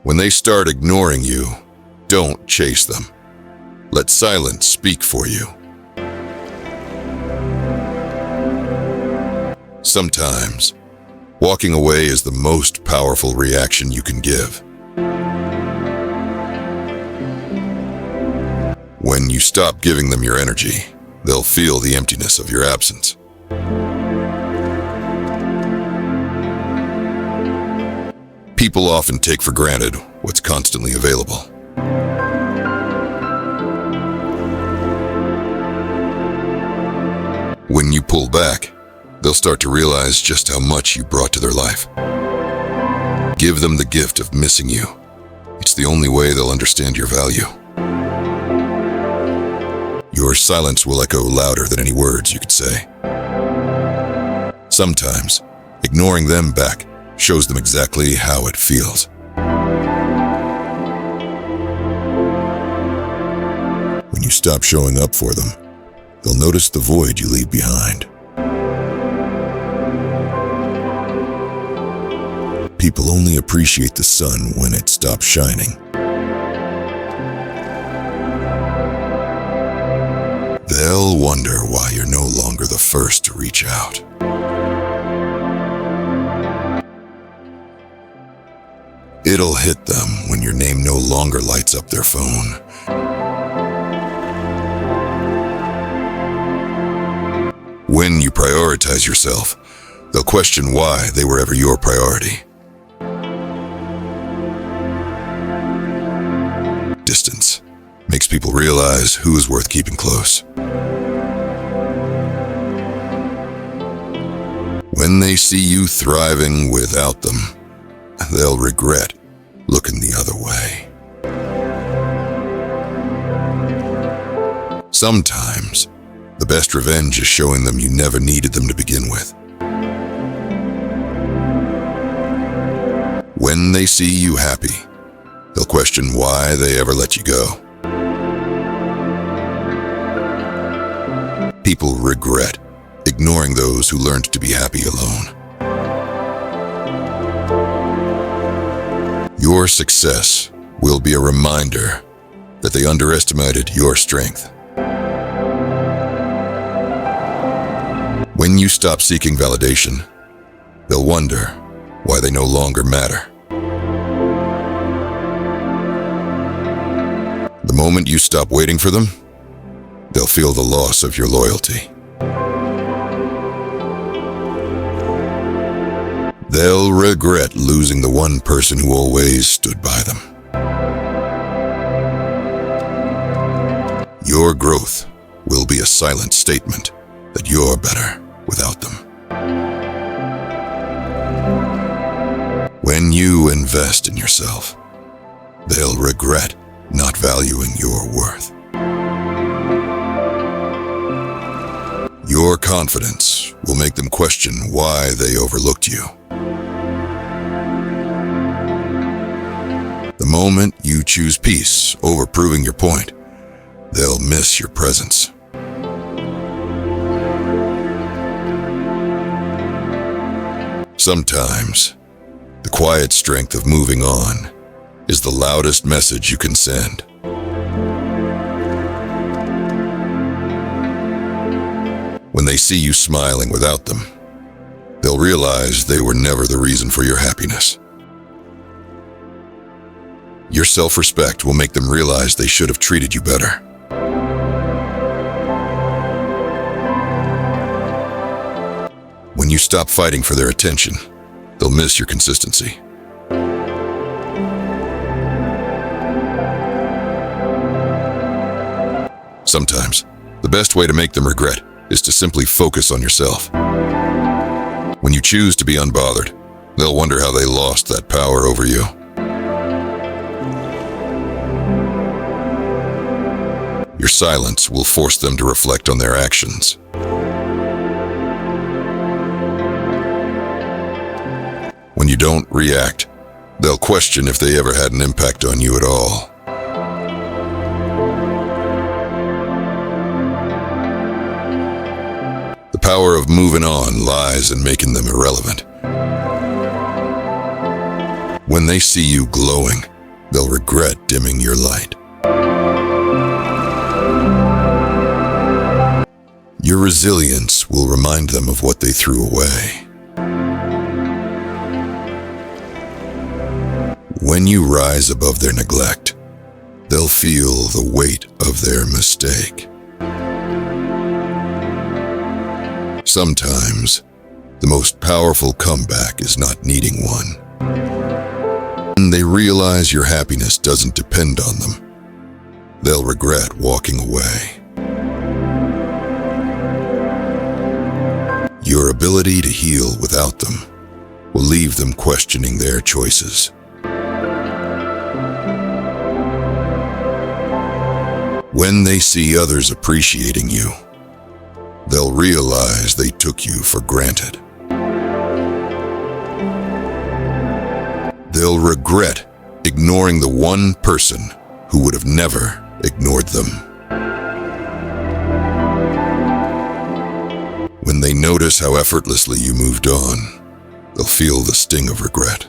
When they start ignoring you, don't chase them. Let silence speak for you. Sometimes, walking away is the most powerful reaction you can give. When you stop giving them your energy, they'll feel the emptiness of your absence. People often take for granted what's constantly available. When you pull back, they'll start to realize just how much you brought to their life. Give them the gift of missing you. It's the only way they'll understand your value. Your silence will echo louder than any words you could say. Sometimes, ignoring them back shows them exactly how it feels. When you stop showing up for them, they'll notice the void you leave behind. People only appreciate the sun when it stops shining. They'll wonder why you're no longer the first to reach out. It'll hit them when your name no longer lights up their phone. When you prioritize yourself, they'll question why they were ever your priority. Distance makes people realize who is worth keeping close. When they see you thriving without them, they'll regret looking the other way. Sometimes, the best revenge is showing them you never needed them to begin with. When they see you happy, they'll question why they ever let you go. People regret ignoring those who learned to be happy alone. Your success will be a reminder that they underestimated your strength. When you stop seeking validation, they'll wonder why they no longer matter. The moment you stop waiting for them, they'll feel the loss of your loyalty. They'll regret losing the one person who always stood by them. Your growth will be a silent statement that you're better without them. When you invest in yourself, they'll regret not valuing your worth. Your confidence will make them question why they overlooked you. The moment you choose peace over proving your point, they'll miss your presence. Sometimes, the quiet strength of moving on is the loudest message you can send. When they see you smiling without them, they'll realize they were never the reason for your happiness. Your self-respect will make them realize they should have treated you better. When you stop fighting for their attention, they'll miss your consistency. Sometimes, the best way to make them regret is to simply focus on yourself. When you choose to be unbothered, they'll wonder how they lost that power over you. Your silence will force them to reflect on their actions. When you don't react, they'll question if they ever had an impact on you at all. The power of moving on lies in making them irrelevant. When they see you glowing, regret dimming your light. Your resilience will remind them of what they threw away. When you rise above their neglect, they'll feel the weight of their mistake. Sometimes, the most powerful comeback is not needing one. When they realize your happiness doesn't depend on them, they'll regret walking away. Your ability to heal without them will leave them questioning their choices. When they see others appreciating you, they'll realize they took you for granted. They'll regret ignoring the one person who would have never ignored them. When they notice how effortlessly you moved on, they'll feel the sting of regret.